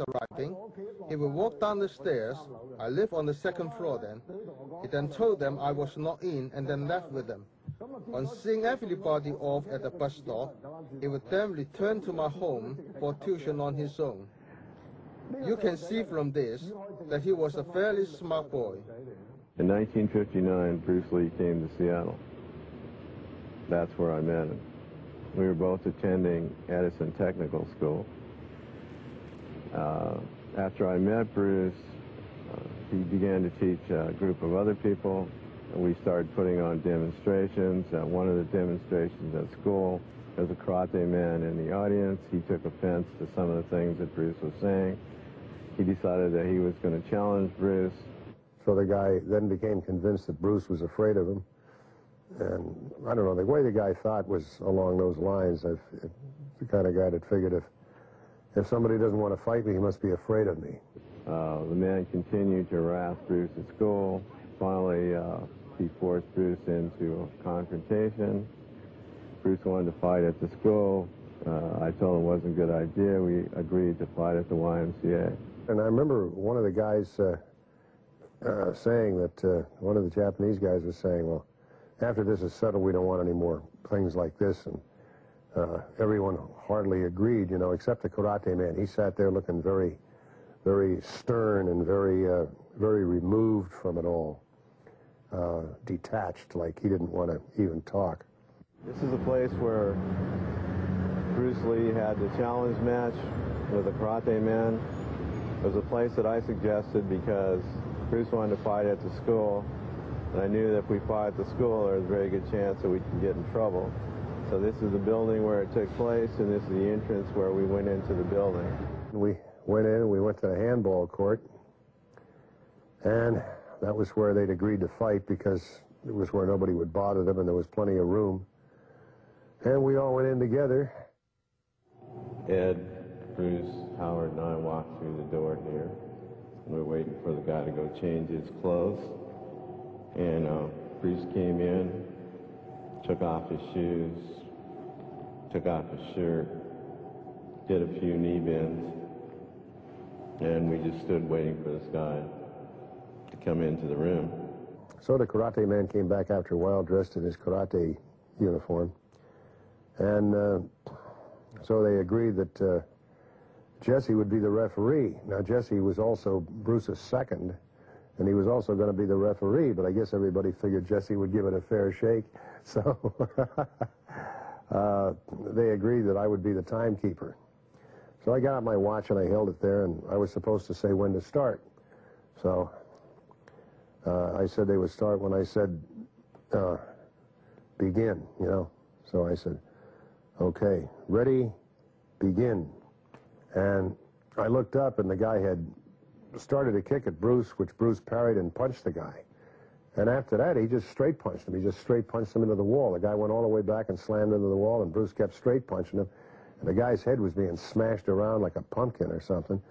arriving, he would walk down the stairs. I live on the second floor then. He then told them I was not in and then left with them. On seeing everybody off at the bus stop, he would then return to my home for tuition on his own. You can see from this that he was a fairly smart boy. In 1959, Bruce Lee came to Seattle. That's where I met him. We were both attending Edison Technical School. After I met Bruce, he began to teach a group of other people, and we started putting on demonstrations. One of the demonstrations at school, there was a karate man in the audience. He took offense to some of the things that Bruce was saying. He decided that he was going to challenge Bruce. So the guy then became convinced that Bruce was afraid of him. And I don't know, the way the guy thought was along those lines. The kind of guy that figured if somebody doesn't want to fight me, he must be afraid of me. The man continued to harass Bruce at school. Finally, he forced Bruce into a confrontation. Bruce wanted to fight at the school. I told him it wasn't a good idea. We agreed to fight at the YMCA. And I remember one of the guys saying that, one of the Japanese guys was saying, well, after this is settled, we don't want any more things like this. And everyone hardly agreed, you know, except the karate man. He sat there looking very, very stern and very, very removed from it all, detached, like he didn't want to even talk. This is a place where Bruce Lee had the challenge match with a karate man. It was a place that I suggested because Bruce wanted to fight at the school, and I knew that if we fought at the school, there was a very good chance that we could get in trouble. So this is the building where it took place, and this is the entrance where we went into the building. We went in and we went to the handball court, and that was where they'd agreed to fight because it was where nobody would bother them and there was plenty of room. And we all went in together. Ed, Bruce, Howard, and I walked through the door here, and we were waiting for the guy to go change his clothes. And Bruce came in, took off his shoes, took off his shirt, did a few knee bends, and we just stood waiting for this guy to come into the room. So the karate man came back after a while dressed in his karate uniform, and so they agreed that Jesse would be the referee. Now Jesse was also Bruce's second, and he was also going to be the referee, but I guess everybody figured Jesse would give it a fair shake, so they agreed that I would be the timekeeper. So I got out my watch and I held it there, and I was supposed to say when to start. So I said they would start when I said begin, you know. So I said, okay, ready, begin. And I looked up, and the guy had started to kick at Bruce, which Bruce parried and punched the guy. And after that, he just straight punched him. He just straight punched him into the wall. The guy went all the way back and slammed into the wall, and Bruce kept straight punching him. And the guy's head was being smashed around like a pumpkin or something,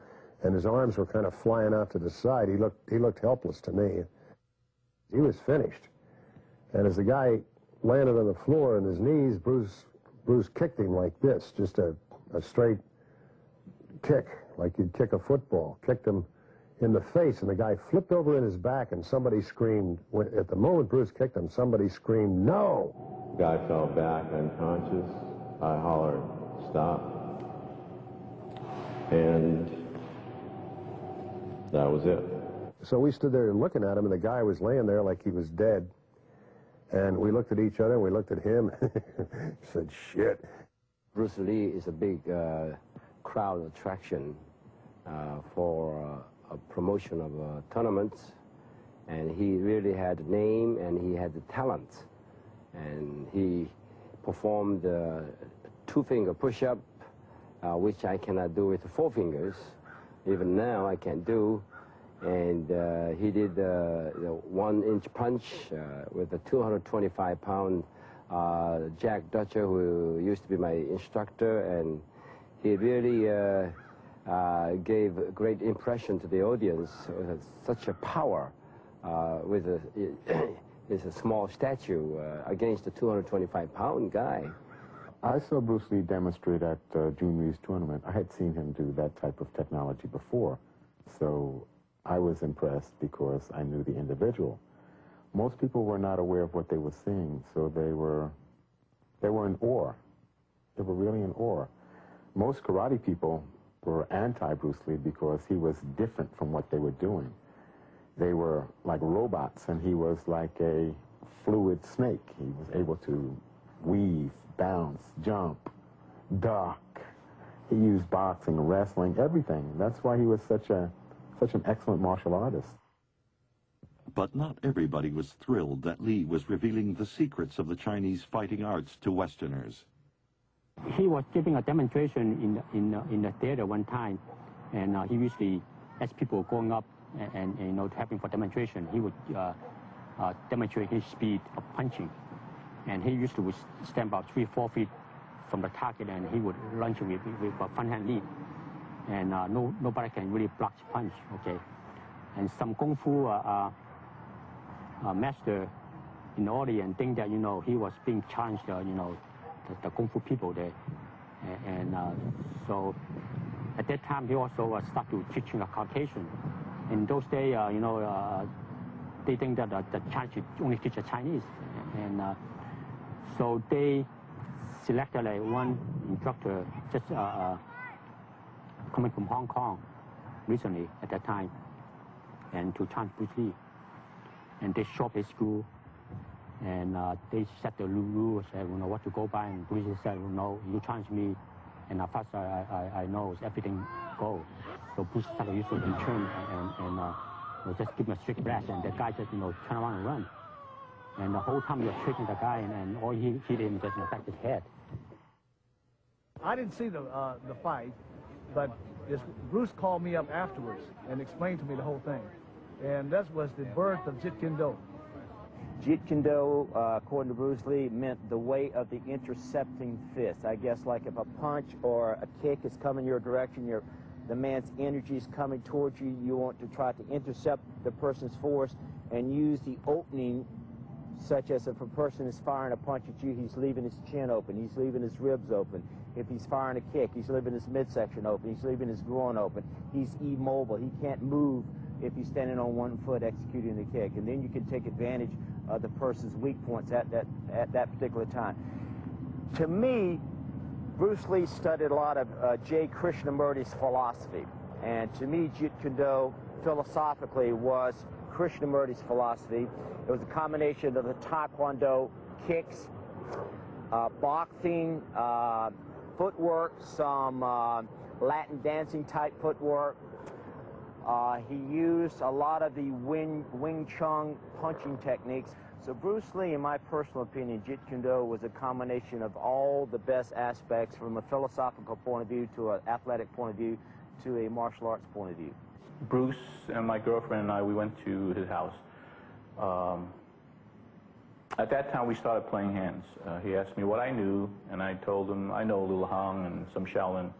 and his arms were kind of flying out to the side. He looked helpless to me. He was finished. And as the guy landed on the floor on his knees, Bruce kicked him like this, just a straight kick, like you'd kick a football. Kicked him in the face, and the guy flipped over in his back, and somebody screamed. At the moment Bruce kicked him, somebody screamed, "No!" The guy fell back unconscious. I hollered, "Stop." And that was it. So we stood there looking at him, and the guy was laying there like he was dead. And we looked at each other, and we looked at him, said, shit. Bruce Lee is a big crowd attraction for a promotion of tournaments, and he really had a name and he had the talent, and he performed two-finger push-up, which I cannot do with 4 fingers. Even now I can't do. And he did the 1-inch punch with a 225-pound Jack Dutcher, who used to be my instructor, and he really gave a great impression to the audience with such a power with a small statue against a 225-pound guy. I saw Bruce Lee demonstrate at Jhoon Ree's tournament. I had seen him do that type of technology before, so I was impressed because I knew the individual. Most people were not aware of what they were seeing, so they were in awe. They were really in awe. Most karate people were anti-Bruce Lee because he was different from what they were doing. They were like robots, and he was like a fluid snake. He was able to weave, bounce, jump, duck. He used boxing, wrestling, everything. That's why he was such an excellent martial artist. But not everybody was thrilled that Lee was revealing the secrets of the Chinese fighting arts to Westerners. He was giving a demonstration in the theater one time, and he usually, as people going up and you know, having for demonstration, he would demonstrate his speed of punching. And he used to stand about 3 or 4 feet from the target, and he would launch with a front hand lead. And nobody can really block his punch, okay? And some Kung Fu master in the audience think that, you know, he was being challenged, you know, the Kung Fu people there. And so at that time, he also started teaching the Caucasian. In those days, you know, they think that the Chinese only teach the Chinese. And so they selected one instructor just coming from Hong Kong recently at that time, and to challenge Bruce Lee. And they showed his school, and they set the rules, you know, what to go by. And Bruce Lee said, no, you challenge me, and at first I know everything goes. So Bruce started to use the turn and just give him a strict blast, and the guy just, you know, turn around and run. And the whole time he was tricking the guy, and all he hit him just in the back of his head. I didn't see the fight, but Bruce called me up afterwards and explained to me the whole thing. And that was the birth of Jeet Kune Do. Jeet Kune Do, according to Bruce Lee, meant the way of the intercepting fist. I guess like if a punch or a kick is coming your direction, the man's energy is coming towards you, you want to try to intercept the person's force and use the opening, such as if a person is firing a punch at you, he's leaving his chin open, he's leaving his ribs open. If he's firing a kick, he's leaving his midsection open, he's leaving his groin open. He's immobile, he can't move if he's standing on one foot executing the kick. And then you can take advantage of the person's weak points at that particular time. To me, Bruce Lee studied a lot of J. Krishnamurti's philosophy. And to me, Jeet Kune Do, philosophically, was Krishnamurti's philosophy. It was a combination of the Taekwondo kicks, boxing, footwork, some Latin dancing type footwork. He used a lot of the Wing Chun punching techniques. So Bruce Lee, in my personal opinion, Jeet Kune Do was a combination of all the best aspects from a philosophical point of view to an athletic point of view to a martial arts point of view. Bruce and my girlfriend and I, we went to his house. At that time, we started playing hands. He asked me what I knew, and I told him I know a little Hung and some Shaolin.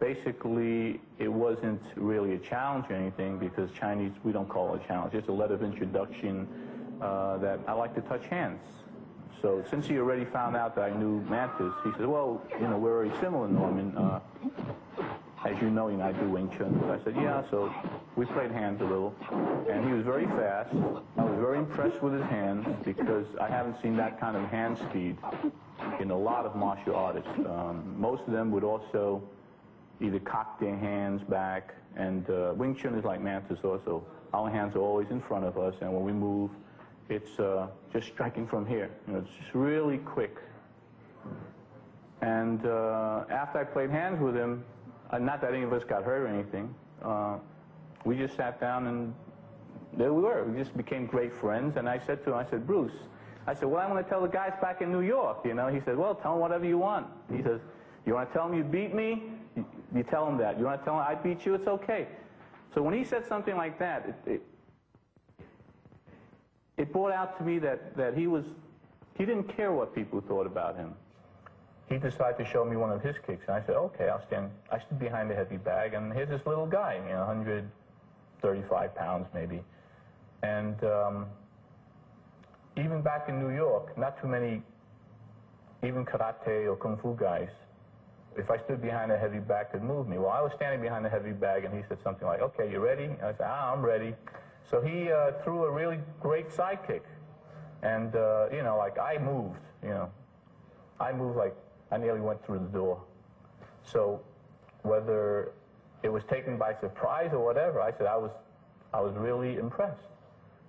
Basically, it wasn't really a challenge or anything, because Chinese, we don't call it a challenge. It's a letter of introduction that I like to touch hands. So since he already found out that I knew Mantis, he said, well, you know, we're very similar, Norman. As you know, I do Wing Chun. So I said, yeah, so we played hands a little. And he was very fast. I was very impressed with his hands, because I haven't seen that kind of hand speed in a lot of martial artists. Most of them would also either cock their hands back, and Wing Chun is like Mantis also. Our hands are always in front of us, and when we move, it's just striking from here. You know, it's just really quick. And after I played hands with him, not that any of us got hurt or anything, we just sat down and there we were. We just became great friends. And I said to him, I said, Bruce, I said, well, I want to tell the guys back in New York, you know. He said, well, tell them whatever you want. He says, you want to tell them you beat me? You tell them that. You want to tell them I beat you? It's okay. So when he said something like that, it brought out to me that he didn't care what people thought about him. He decided to show me one of his kicks, and I said, okay, I stood behind the heavy bag, and here's this little guy, you know, 135 pounds maybe. And even back in New York, not too many even karate or kung fu guys, if I stood behind a heavy bag, could move me. Well, I was standing behind the heavy bag, and he said something like, "Okay, you ready?" And I said, "I'm ready." So he threw a really great side kick. And, you know, like I moved, you know. I moved like I nearly went through the door. So whether it was taken by surprise or whatever, I said I was really impressed.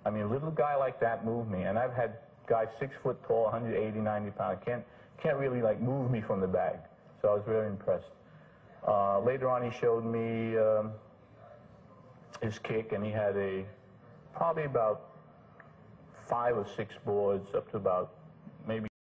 I mean, a little guy like that moved me. And I've had guys 6 foot tall, 180, 90 pounds, can't really like move me from the bag. So I was very impressed. Later on, he showed me his kick, and he had probably about 5 or 6 boards, up to about maybe